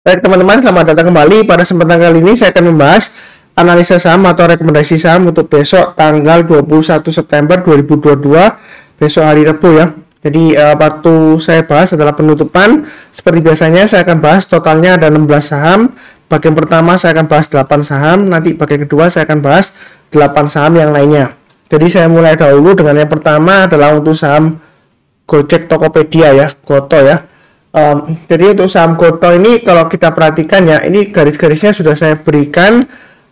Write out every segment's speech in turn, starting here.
Baik teman-teman, selamat datang kembali. Pada kesempatan kali ini saya akan membahas analisa saham atau rekomendasi saham untuk besok tanggal 21 September 2022, besok hari Rabu ya. Jadi waktu saya bahas adalah penutupan. Seperti biasanya saya akan bahas totalnya ada 16 saham. Bagian pertama saya akan bahas 8 saham, nanti bagian kedua saya akan bahas 8 saham yang lainnya. Jadi saya mulai dahulu dengan yang pertama adalah untuk saham Gojek Tokopedia ya, Goto ya. Jadi untuk saham Goto ini kalau kita perhatikan ya, ini garis-garisnya sudah saya berikan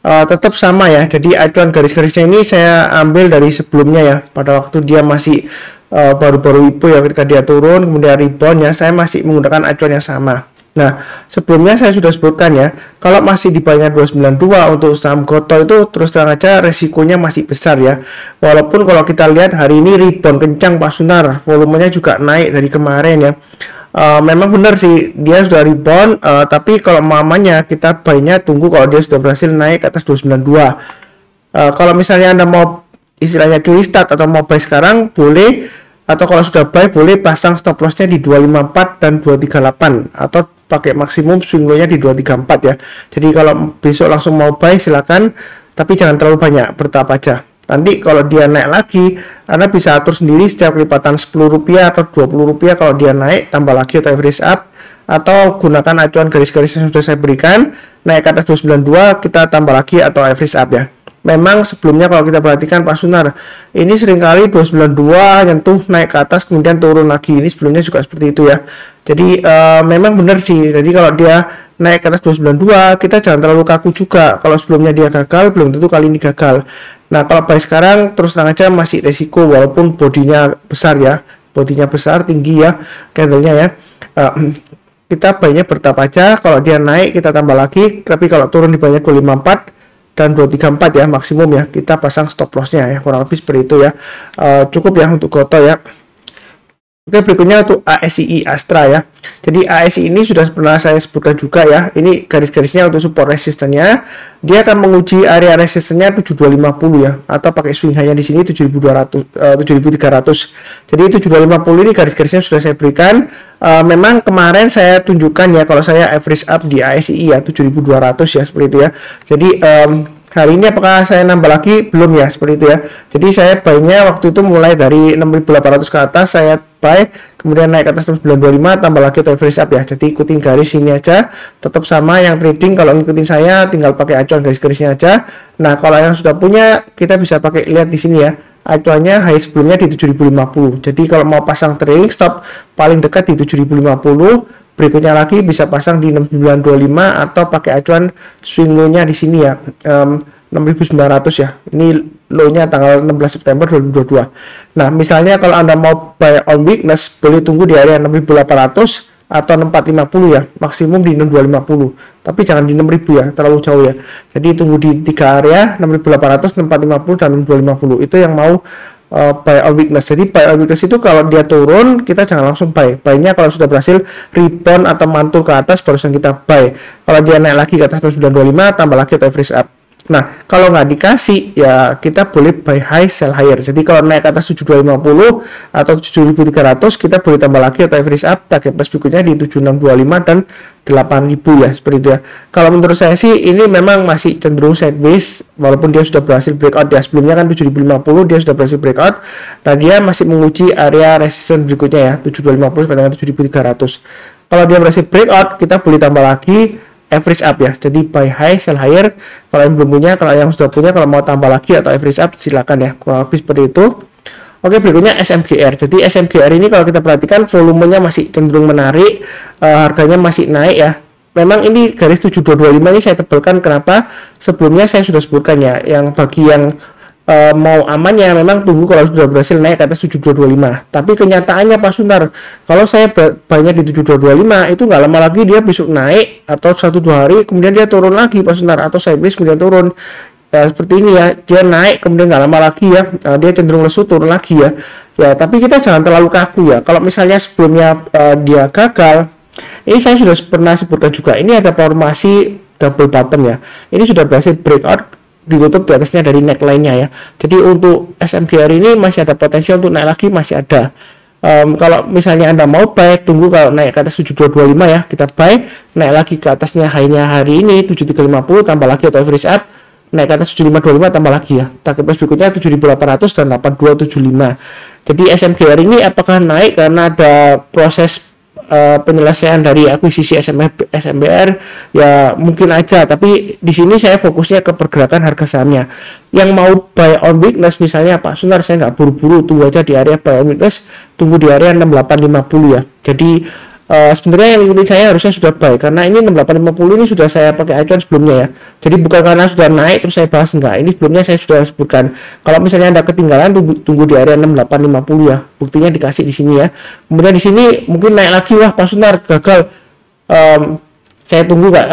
tetap sama ya. Jadi acuan garis-garisnya ini saya ambil dari sebelumnya ya, pada waktu dia masih baru-baru IPO ya, ketika dia turun kemudian rebound ya, saya masih menggunakan acuan yang sama. Nah, sebelumnya saya sudah sebutkan ya, kalau masih di bawahnya 292 untuk saham Goto itu terus terang aja resikonya masih besar ya. Walaupun kalau kita lihat hari ini rebound kencang Pak Sunar, volumenya juga naik dari kemarin ya. Memang benar sih dia sudah rebound, tapi kalau mamanya kita buy-nya tunggu kalau dia sudah berhasil naik ke atas 292. Kalau misalnya Anda mau istilahnya curi start atau mau buy sekarang boleh, atau kalau sudah buy boleh pasang stop loss-nya di 254 dan 238 atau pakai maksimum swing low-nya di 234 ya. Jadi kalau besok langsung mau buy silakan, tapi jangan terlalu banyak, bertahap aja. Nanti kalau dia naik lagi, Anda bisa atur sendiri setiap kelipatan Rp10 atau Rp20 kalau dia naik, tambah lagi atau average up, atau gunakan acuan garis-garis yang sudah saya berikan, naik ke atas 292, kita tambah lagi atau average up ya. Memang sebelumnya kalau kita perhatikan Pak Sunar, ini seringkali 292 nyentuh naik ke atas kemudian turun lagi, ini sebelumnya juga seperti itu ya. Jadi memang benar sih, jadi kalau dia naik ke atas 292, kita jangan terlalu kaku juga. Kalau sebelumnya dia gagal, belum tentu kali ini gagal. Nah, kalau buy sekarang terus terang aja masih resiko, walaupun bodinya besar ya, bodinya besar, tinggi ya, candlenya ya. Kita buy-nya bertahap aja, kalau dia naik kita tambah lagi, tapi kalau turun di bawahnya 254 dan 234 ya maksimum ya, kita pasang stop loss-nya ya, kurang lebih seperti itu ya. Cukup ya untuk Goto ya. Oke, berikutnya untuk ASI Astra ya. Jadi ASI ini sudah pernah saya sebutkan juga ya. Ini garis-garisnya untuk support resistennya. Dia akan menguji area resistennya 7250 ya, atau pakai swing high-nya di sini 7200 7300. Jadi 7250 ini garis-garisnya sudah saya berikan. Memang kemarin saya tunjukkan ya kalau saya average up di ASI ya 7200 ya, seperti itu ya. Jadi hari ini apakah saya nambah lagi? Belum ya, seperti itu ya. Jadi saya buy-nya waktu itu mulai dari 6800 ke atas saya buy, kemudian naik ke atas 925 tambah lagi atau average up ya. Jadi ikutin garis ini aja, tetap sama yang trading. Kalau ngikutin saya tinggal pakai acuan garis-garisnya aja. Nah, kalau yang sudah punya kita bisa pakai, lihat di sini ya. Acuannya high sebelumnya di 7050. Jadi kalau mau pasang trailing stop paling dekat di 7050. Berikutnya lagi bisa pasang di 6925 atau pakai acuan swing low-nya di sini ya, 6900 ya. Ini low-nya tanggal 16 September 2022. Nah, misalnya kalau Anda mau buy on weakness, boleh tunggu di area 6800 atau 6450 ya, maksimum di 6250. Tapi jangan di 6000 ya, terlalu jauh ya. Jadi tunggu di 3 area 6800, 6450 dan 6250. Itu yang mau buy on weakness. Jadi buy on weakness itu kalau dia turun kita jangan langsung buy. Buy-nya kalau sudah berhasil rebound atau mantul ke atas barusan kita buy. Kalau dia naik lagi ke atas 925 tambah lagi atau average up. Nah, kalau nggak dikasih ya kita boleh buy high sell higher. Jadi kalau naik ke atas 7250 atau 7300 kita boleh tambah lagi atau average up, target plus berikutnya di 7625 dan 8000 ya, seperti itu ya. Kalau menurut saya sih ini memang masih cenderung sideways, walaupun dia sudah berhasil breakout ya, sebelumnya kan 7050 dia sudah berhasil breakout. Nah, dia masih menguji area resistance berikutnya ya, 7250 sampai dengan 7300. Kalau dia berhasil breakout kita boleh tambah lagi average up ya. Jadi buy high sell higher. Kalau yang belum punya, kalau yang sudah punya, kalau mau tambah lagi atau average up silakan ya, kurang lebih seperti itu. Oke, berikutnya SMGR. Jadi SMGR ini kalau kita perhatikan volumenya masih cenderung menarik, harganya masih naik ya. Memang ini garis 7225 ini saya tebalkan, kenapa? Sebelumnya saya sudah sebutkan ya, yang bagi yang mau amannya memang tunggu kalau sudah berhasil naik ke atas 7225. Tapi kenyataannya Pak Sunar, kalau saya banyak di 7225 itu nggak lama lagi dia besok naik atau 1-2 hari kemudian dia turun lagi Pak Sunar, atau sideways kemudian turun ya, seperti ini ya. Dia naik kemudian nggak lama lagi ya, dia cenderung lesu turun lagi ya. Ya, tapi kita jangan terlalu kaku ya. Kalau misalnya sebelumnya dia gagal, ini saya sudah pernah sebutkan juga, ini ada formasi double bottom ya. Ini sudah berhasil breakout, ditutup di atasnya dari neckline-nya ya. Jadi untuk SMGR ini masih ada potensial untuk naik lagi, masih ada. Kalau misalnya Anda mau buy, tunggu kalau naik ke atas 7225 ya, kita buy, naik lagi ke atasnya high-nya hari ini 7350, tambah lagi atau average up, naik ke atas 7525 tambah lagi ya. Target price berikutnya 7800 dan 8275. Jadi SMGR ini apakah naik karena ada proses penyelesaian dari akuisisi SMBR, ya mungkin aja, tapi di sini saya fokusnya ke pergerakan harga sahamnya. Yang mau buy on weakness misalnya Pak Sunar, saya nggak buru-buru, tunggu aja di area buy on weakness, tunggu di area 6850 ya. Jadi sebenarnya yang ini saya harusnya sudah buy, karena ini 6850 ini sudah saya pakai acuan sebelumnya ya. Jadi bukan karena sudah naik terus saya bahas, enggak, ini sebelumnya saya sudah sebutkan. Kalau misalnya Anda ketinggalan, tunggu di area 6850 ya. Buktinya dikasih di sini ya. Kemudian di sini mungkin naik lagi, wah Pak Sunar gagal, saya tunggu nggak,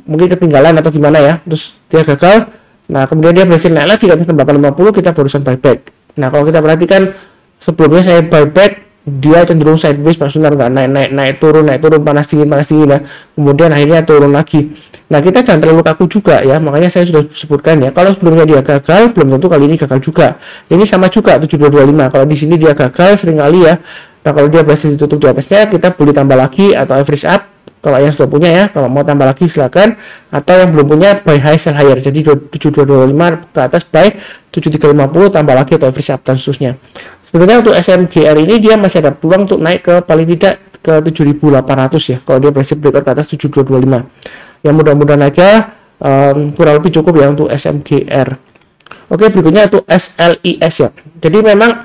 mungkin ketinggalan atau gimana ya, terus dia gagal. Nah kemudian dia berhasil naik lagi ke atas 6850, kita barusan buyback. Nah kalau kita perhatikan sebelumnya saya buyback, dia cenderung sideways Pak Sunar, nggak naik turun panas dingin ya, kemudian akhirnya turun lagi. Nah kita jangan terlalu kaku juga ya, makanya saya sudah sebutkan ya, kalau sebelumnya dia gagal belum tentu kali ini gagal juga. Ini sama juga 7225, kalau di sini dia gagal seringkali ya. Nah kalau dia berhasil ditutup di atasnya, kita boleh tambah lagi atau average up kalau yang sudah punya ya. Kalau mau tambah lagi silakan, atau yang belum punya buy high sell higher, jadi 7225 ke atas buy, 7350 tambah lagi atau average up dan seterusnya. Sebenarnya untuk SMGR ini dia masih ada peluang untuk naik ke paling tidak ke 7800 ya, kalau dia berhasil breakout ke atas 7225 ya. Mudah-mudahan aja kurang lebih cukup ya untuk SMGR. Oke, berikutnya untuk SLIS ya. Jadi memang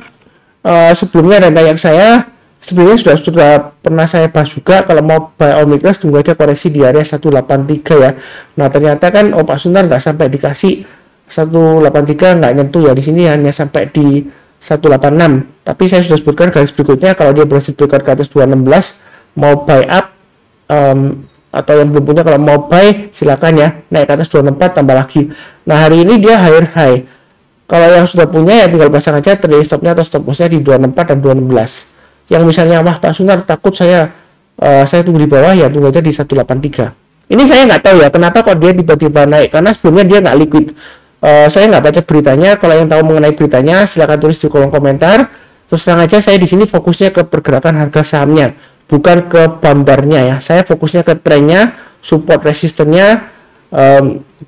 sebelumnya data yang saya sebenarnya sudah pernah saya bahas juga, kalau mau buy on weakness tunggu aja koreksi di area 183 ya. Nah ternyata kan Pak Sunar nggak sampai dikasih 183, nggak nyentuh ya, di sini hanya sampai di 186. Tapi saya sudah sebutkan garis berikutnya, kalau dia berhasil breakout ke atas 216 mau buy up, atau yang belum punya kalau mau buy silakan ya, naik ke atas 264 tambah lagi. Nah hari ini dia higher high, kalau yang sudah punya ya tinggal pasang aja trailing stopnya atau stop lossnya di 264 dan 216. Yang misalnya wah Pak Sunar takut saya tunggu di bawah, ya tunggu aja di 183. Ini saya nggak tahu ya kenapa kok dia tiba-tiba naik, karena sebelumnya dia nggak liquid. Saya nggak baca beritanya. Kalau yang tahu mengenai beritanya silahkan tulis di kolom komentar. Terus terang aja saya di sini fokusnya ke pergerakan harga sahamnya, bukan ke bambarnya ya. Saya fokusnya ke trennya, support resistennya,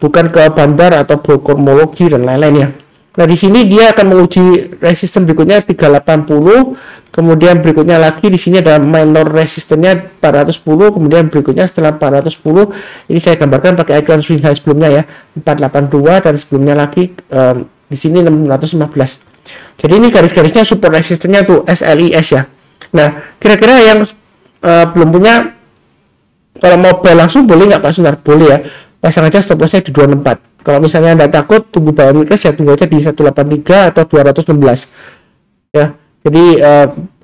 bukan ke bambar atau brokermologi dan lain-lain ya. Nah di sini dia akan menguji resisten berikutnya 380, kemudian berikutnya lagi di sini ada minor resistennya 410, kemudian berikutnya setelah 410 ini saya gambarkan pakai acuan swing high sebelumnya ya 482, dan sebelumnya lagi di sini 615. Jadi ini garis-garisnya support resistennya tuh SLIS ya. Nah kira-kira yang belum punya, kalau mau buy langsung boleh nggak Pak Sunar? Boleh ya, pasang aja stop lossnya di 264. Kalau misalnya Anda takut tunggu buy on weakness ya tunggu aja di 183 atau 216 ya. Jadi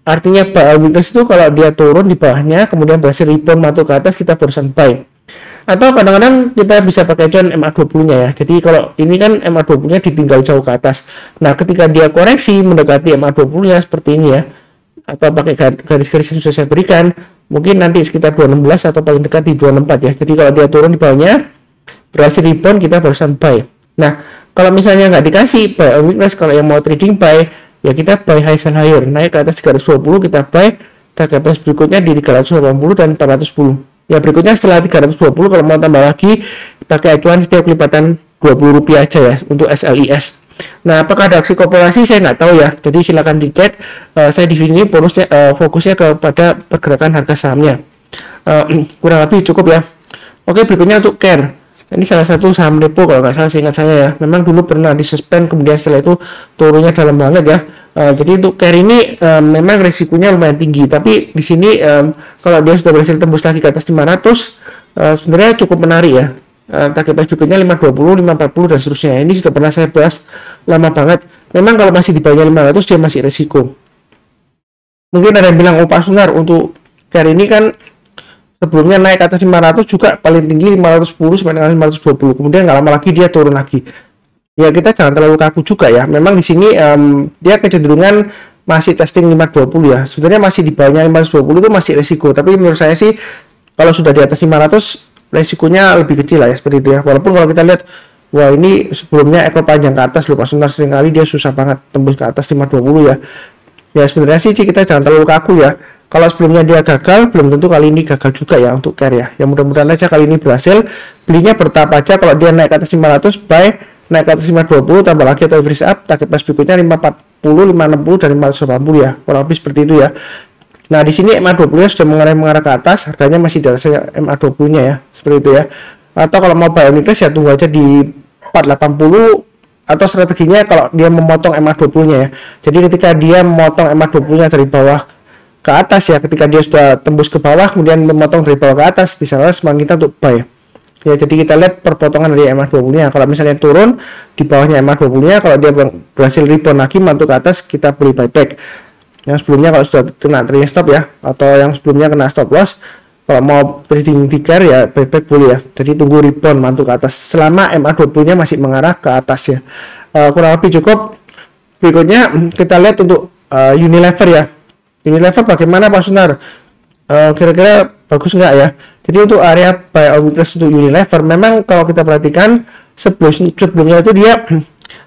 artinya buy on weakness itu kalau dia turun di bawahnya kemudian berhasil rebound masuk ke atas, kita barusan buy. Atau kadang-kadang kita bisa pakai acuan MA20 nya ya. Jadi kalau ini kan MA20 nya ditinggal jauh ke atas. Nah ketika dia koreksi mendekati MA20 nya seperti ini ya, atau pakai garis-garis yang sudah saya berikan, mungkin nanti sekitar 216 atau paling dekat di 264 ya. Jadi kalau dia turun di bawahnya berhasil rebound, kita barusan buy. Nah kalau misalnya nggak dikasih buy on weakness, kalau yang mau trading buy ya kita buy high sell higher, naik ke atas 320 kita buy, target price berikutnya di 380 dan 410 ya. Berikutnya setelah 320 kalau mau tambah lagi pakai acuan setiap kelipatan Rp20 aja ya untuk SLIS. Nah apakah ada aksi korporasi saya nggak tahu ya, jadi silakan dicek. Saya di sini fokusnya kepada pergerakan harga sahamnya. Kurang lebih cukup ya. Oke, berikutnya untuk CARE. Ini salah satu saham repo kalau nggak salah seingat saya ya. Memang dulu pernah disuspend, kemudian setelah itu turunnya dalam banget ya. Jadi untuk CARE ini memang resikonya lumayan tinggi, tapi di sini kalau dia sudah berhasil tembus lagi ke atas 500, sebenarnya cukup menarik ya. Target price berikutnya 520, 540 dan seterusnya. Ini sudah pernah saya bahas lama banget. Memang kalau masih di bawahnya 500 dia masih resiko. Mungkin ada yang bilang, oh Pak Sunar untuk CARE ini kan sebelumnya naik ke atas 500 juga paling tinggi 510 sampai dengan 520, kemudian nggak lama lagi dia turun lagi. Ya kita jangan terlalu kaku juga ya. Memang di sini dia kecenderungan masih testing 520 ya. Sebenarnya masih di bawahnya 520 itu masih resiko, tapi menurut saya sih kalau sudah di atas 500 resikonya lebih kecil lah ya, seperti itu ya. Walaupun kalau kita lihat, wah ini sebelumnya ekor panjang ke atas loh Pak Sunar, seringkali dia susah banget tembus ke atas 520 ya. Ya sebenarnya sih kita jangan terlalu kaku ya. Kalau sebelumnya dia gagal, belum tentu kali ini gagal juga ya untuk care ya. Ya mudah-mudahan aja kali ini berhasil. Belinya bertahap aja, kalau dia naik ke atas 500 buy, naik ke atas 520 tambah lagi atau freeze up, target price berikutnya 540, 560 dan 580 ya. Kurang lebih seperti itu ya. Nah, di sini MA20-nya sudah mengarah ke atas, harganya masih di atas MA20-nya ya. Seperti itu ya. Atau kalau mau buy weakness ya tunggu aja di 480, atau strateginya kalau dia memotong MA20-nya ya. Jadi ketika dia memotong MA20-nya dari bawah ke atas ya, ketika dia sudah tembus ke bawah kemudian memotong dari bawah ke atas, di sana semangat kita untuk buy ya. Jadi kita lihat perpotongan dari MA20-nya. Kalau misalnya turun di bawahnya MA20-nya, kalau dia berhasil rebound lagi mantuk ke atas, kita beli buyback. Yang sebelumnya kalau sudah kena trading stop ya, atau yang sebelumnya kena stop loss, kalau mau trading ticker ya buyback boleh ya. Jadi tunggu rebound mantuk ke atas selama MA20-nya masih mengarah ke atas ya. Kurang lebih cukup. Berikutnya kita lihat untuk Unilever ya. Unilever bagaimana Pak Sunar? Kira-kira bagus nggak ya? Jadi untuk area buy or weakness untuk Unilever, memang kalau kita perhatikan sebelumnya itu dia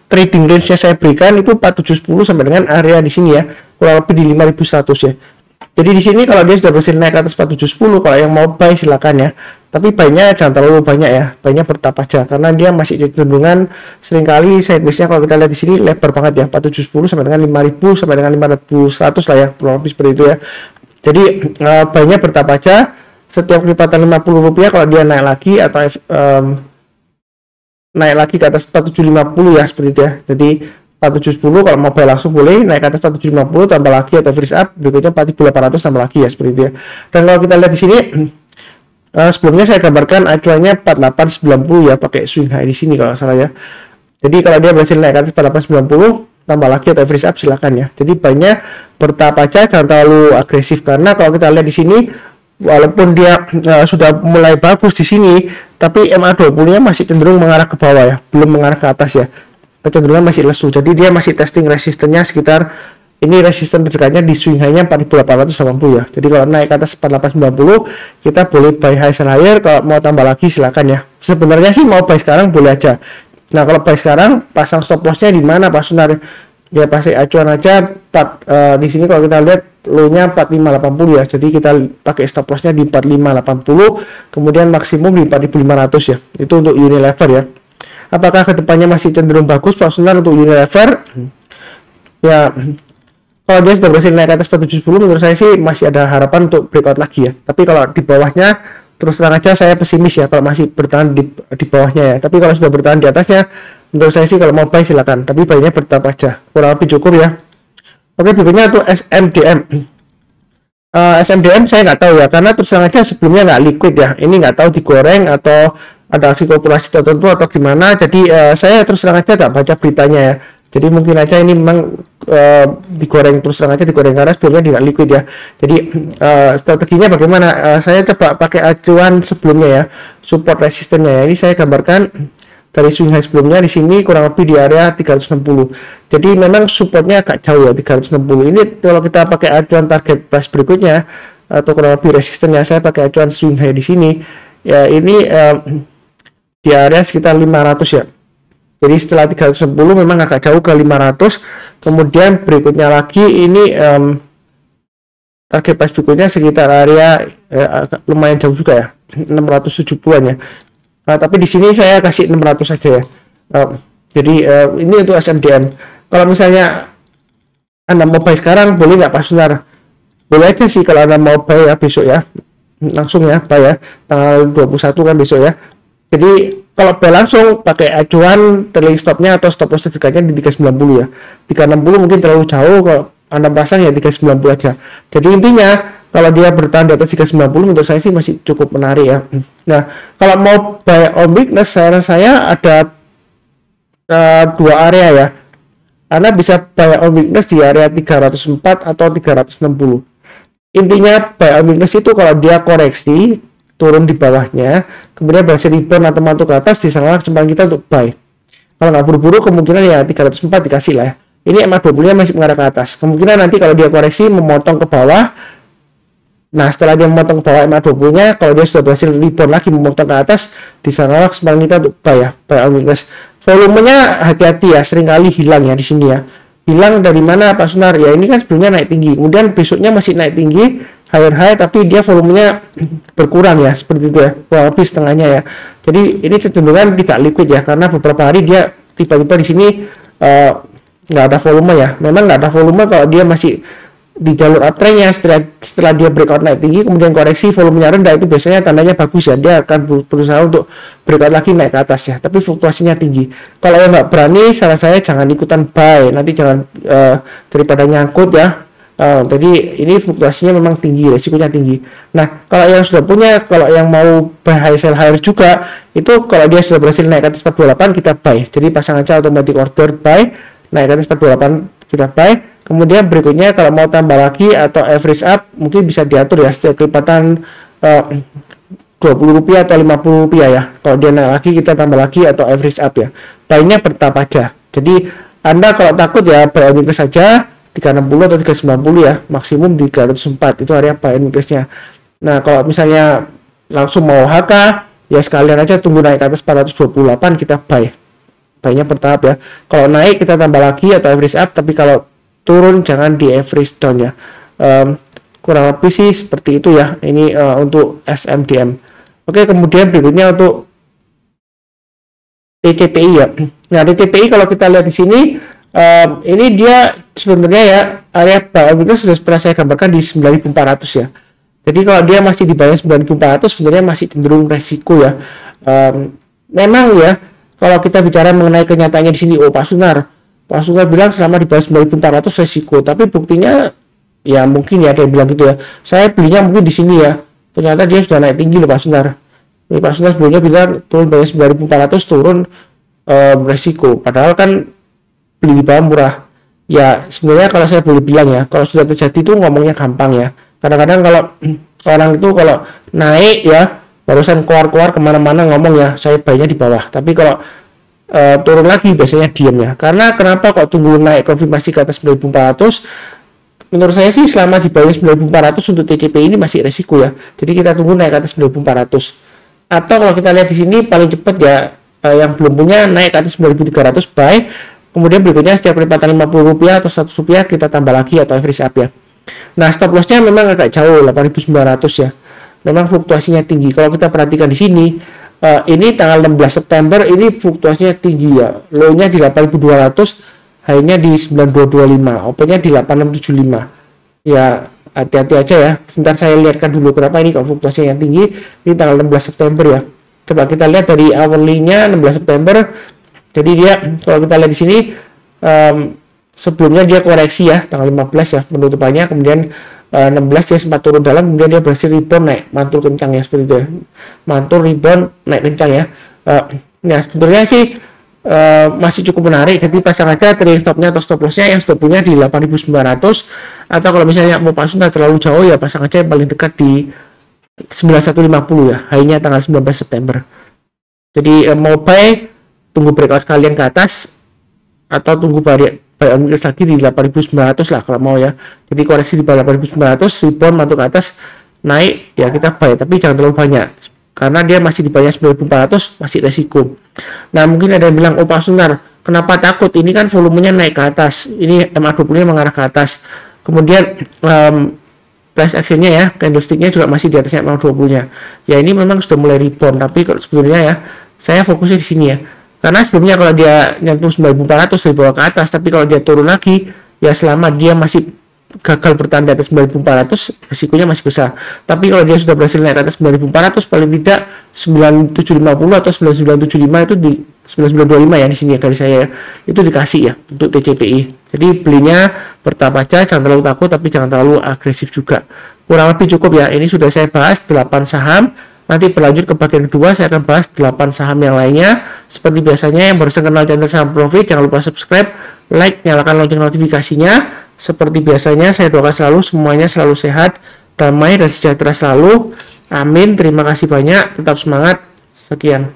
trading range-nya saya berikan itu 4710 sampai dengan area di sini ya, kurang lebih di 5100 ya. Jadi di sini kalau dia sudah berhasil naik ke atas 4710, kalau yang mau buy silakan ya. Tapi buy-nya jangan terlalu banyak ya, buy-nya bertahap aja karena dia masih cenderungan seringkali sideways-nya kalau kita lihat di sini lebar banget ya, 4710 sampai dengan 5000 sampai dengan 5100 lah ya, kurang lebih seperti itu ya. Jadi buy-nya bertahap aja, setiap kelipatan Rp50 kalau dia naik lagi atau naik lagi ke atas 4750 ya, seperti itu ya. Jadi 4710 kalau mau buy langsung boleh, naik ke atas 4750 tambah lagi atau freeze up, berikutnya 4800 tambah lagi ya, seperti itu ya. Dan kalau kita lihat di sini sebelumnya saya gambarkan acuannya 4890 ya, pakai swing high di sini kalau salah ya. Jadi kalau dia berhasil naik ke atas 4890 tambah lagi atau freeze up silakan ya. Jadi banyak bertahap aja, jangan terlalu agresif karena kalau kita lihat di sini walaupun dia sudah mulai bagus di sini, tapi MA20-nya masih cenderung mengarah ke bawah ya, belum mengarah ke atas ya. Kecenderungan masih lesu. Jadi dia masih testing resistennya sekitar ini, resisten terdekatnya di swing high-nya 4880 ya. Jadi kalau naik ke atas 4890 kita boleh buy high sell higher, kalau mau tambah lagi silakan ya. Sebenarnya sih mau buy sekarang boleh aja. Nah, kalau buy sekarang pasang stop loss-nya di mana Pak Sunar? Ya pasti acuan aja di sini kalau kita lihat low-nya 4580 ya. Jadi kita pakai stop loss-nya di 4580, kemudian maksimum di 4500 ya. Itu untuk Unilever ya. Apakah kedepannya masih cenderung bagus Pak Sunar untuk Unilever? Ya, kalau dia sudah berhasil naik ke atas 4710 menurut saya sih masih ada harapan untuk breakout lagi ya. Tapi kalau di bawahnya terus terang aja saya pesimis ya kalau masih bertahan di bawahnya ya. Tapi kalau sudah bertahan di atasnya menurut saya sih kalau mau buy silakan. Tapi buy-nya bertahap aja. Kurang lebih cukup ya. Oke, berikutnya itu SMDM. SMDM saya nggak tahu ya karena terus terang aja sebelumnya nggak liquid ya. Ini nggak tahu digoreng atau ada aksi korporasi tertentu atau gimana. Jadi saya terus terang aja nggak baca beritanya ya. Jadi mungkin aja ini memang digoreng, terus terang aja digoreng karena sebelumnya tidak liquid ya. Jadi strateginya bagaimana? Saya coba pakai acuan sebelumnya ya, support resistennya ya. Ini saya gambarkan dari swing high sebelumnya di sini kurang lebih di area 360. Jadi memang supportnya agak jauh ya 360. Ini kalau kita pakai acuan target price berikutnya atau kurang lebih resistennya, saya pakai acuan swing high di sini ya, ini di area sekitar 500 ya. Jadi setelah 310 memang agak jauh ke 500. Kemudian berikutnya lagi ini target price berikutnya sekitar area lumayan jauh juga ya, 670-an ya. Nah, tapi di sini saya kasih 600 saja ya. Jadi ini untuk SMDM. Kalau misalnya Anda mau buy sekarang boleh nggak Pak Sunar? Boleh aja sih kalau Anda mau buy ya besok ya. Langsung ya buy ya. Tanggal 21 kan besok ya. Jadi kalau buy langsung pakai acuan trailing stopnya atau stop loss terdekatnya di 390 ya. 360 mungkin terlalu jauh, kalau Anda pasang ya 390 aja. Jadi intinya kalau dia bertahan di atas 390 menurut saya sih masih cukup menarik ya. Nah, kalau mau buy on weakness saya ada dua area ya. Anda bisa buy on weakness di area 304 atau 360. Intinya buy on weakness itu kalau dia koreksi turun di bawahnya, kemudian berhasil rebound atau mantul ke atas, di sana kesempatan kita untuk buy. Kalau nggak buru-buru kemungkinan ya 304 dikasih lah ya. Ini MA20-nya masih mengarah ke atas. Kemungkinan nanti kalau dia koreksi memotong ke bawah, nah setelah dia memotong ke bawah MA20-nya, kalau dia sudah berhasil rebound lagi memotong ke atas, di sana kesempatan kita untuk buy ya, buy on weakness. Volumenya hati-hati ya, seringkali hilang ya di sini ya. hilang dari mana Pak Sunar? Ya ini kan sebelumnya naik tinggi, kemudian besoknya masih naik tinggi, higher high, tapi dia volumenya berkurang ya, seperti itu ya, kurang lebih setengahnya ya. Jadi ini cenderungan tidak liquid ya, karena beberapa hari dia tiba-tiba di sini nggak ada volume ya. Memang nggak ada volume kalau dia masih di jalur uptrendnya. Setelah dia breakout naik tinggi kemudian koreksi volumenya rendah, itu biasanya tandanya bagus ya, dia akan berusaha untuk breakout lagi naik ke atas ya, tapi fluktuasinya tinggi. Kalau yang nggak berani, saran saya jangan ikutan buy, nanti jangan daripada nyangkut ya. Jadi ini fluktuasinya memang tinggi, resikonya tinggi. Nah, kalau yang sudah punya, kalau yang mau buy high sell higher juga, itu kalau dia sudah berhasil naik ke atas 428 kita buy. Jadi pasang aja automatic order buy, naik ke atas 428 kita buy. Kemudian berikutnya kalau mau tambah lagi atau average up, mungkin bisa diatur ya, setiap kelipatan Rp20 atau Rp50 ya. Kalau dia naik lagi kita tambah lagi atau average up ya. Buy-nya bertahap aja. Jadi Anda kalau takut ya buy on weakness saja 360 atau 390 ya, maksimum 304 itu area buy on weakness-nya. Nah, kalau misalnya langsung mau HK ya sekalian aja tunggu naik ke atas 428 kita buy. Buy-nya bertahap ya. Kalau naik kita tambah lagi atau average up, tapi kalau turun jangan di average down ya. Kurang lebih sih seperti itu ya. Ini untuk SMDM. Oke, kemudian berikutnya untuk TCPI ya. Nah, TCPI kalau kita lihat di sini, ini dia sebenarnya ya area buy on weakness sudah pernah saya gambarkan di 9.400 ya. Jadi kalau dia masih di bawah 9.400 sebenarnya masih cenderung resiko ya. Memang ya kalau kita bicara mengenai kenyataannya di sini, Pak Sunar bilang selama di bawah 9.400 resiko, tapi buktinya ya mungkin ya dia bilang gitu ya. Saya belinya mungkin di sini ya. Ternyata dia sudah naik tinggi loh Pak Sunar. Ini Pak Sunar sebelumnya bilang turun bawah 9.400 turun resiko. Padahal kan beli di bawah murah. Ya sebenarnya kalau saya boleh bilang ya, kalau sudah terjadi itu ngomongnya gampang ya. Kadang-kadang kalau orang itu kalau naik ya barusan keluar kemana-mana ngomong ya saya buy-nya di bawah. Tapi kalau turun lagi biasanya diam ya. Karena kenapa kok tunggu naik konfirmasi ke atas 9.400? Menurut saya sih selama di bawah 9.400 untuk TCP ini masih resiko ya. Jadi kita tunggu naik ke atas 9.400. Atau kalau kita lihat di sini paling cepat ya yang belum punya naik ke atas 9.300 buy. Kemudian berikutnya setiap kelipatan Rp50 atau Rp100 kita tambah lagi atau average up ya. Nah, stop loss-nya memang agak jauh 8.900 ya. Memang fluktuasinya tinggi. Kalau kita perhatikan di sini, ini tanggal 16 September ini fluktuasinya tinggi ya. Low-nya di 8.200, high-nya di 9.225, open-nya di 8.675. Ya, hati-hati aja ya. Sebentar saya lihatkan dulu kenapa ini kalau fluktuasinya yang tinggi. Ini tanggal 16 September ya. Coba kita lihat dari hourly-nya 16 September. Jadi dia kalau kita lihat di sini sebelumnya dia koreksi ya tanggal 15 ya penutupannya, kemudian 16 dia sempat turun dalam, kemudian dia berhasil rebound naik mantul kencang ya seperti itu ya. Mantul rebound naik kencang ya. Nah sebenarnya sih masih cukup menarik, jadi pasang aja trailing stopnya atau stop lossnya yang sudah punya di 8.900, atau kalau misalnya mau pasang terlalu jauh ya pasang aja yang paling dekat di 9150 ya, high-nya tanggal 19 September. Jadi mau buy tunggu breakout kalian ke atas atau tunggu buy on weakness lagi di 8.900 lah kalau mau ya. Jadi koreksi di bawah 8.900 rebound mantul ke atas naik ya kita buy, tapi jangan terlalu banyak karena dia masih di bawah 9.400 masih resiko. Nah mungkin ada yang bilang, oh Pak Sunar kenapa takut, ini kan volumenya naik ke atas, ini MA20 nya mengarah ke atas, kemudian price actionnya ya candlesticknya juga masih di atasnya MA20 nya ya. Ini memang sudah mulai rebound, tapi kalau sebetulnya ya saya fokusnya di sini ya. Karena sebelumnya kalau dia nyentuh 9.400 dari bawah ke atas, tapi kalau dia turun lagi, ya selama dia masih gagal bertahan di atas 9.400, risikonya masih besar. Tapi kalau dia sudah berhasil naik ke atas 9.400, paling tidak 9.750 atau 9.975 itu di 9.925 ya di sini ya garis saya ya, itu dikasih ya untuk TCPI. Jadi belinya bertahap aja, jangan terlalu takut, tapi jangan terlalu agresif juga. Kurang lebih cukup ya. Ini sudah saya bahas 8 saham. Nanti berlanjut ke bagian kedua, saya akan bahas 8 saham yang lainnya. Seperti biasanya, yang baru kenal channel Saham Profit, jangan lupa subscribe, like, nyalakan lonceng notifikasinya. Seperti biasanya, saya doakan selalu semuanya selalu sehat, damai, dan sejahtera selalu. Amin. Terima kasih banyak. Tetap semangat. Sekian.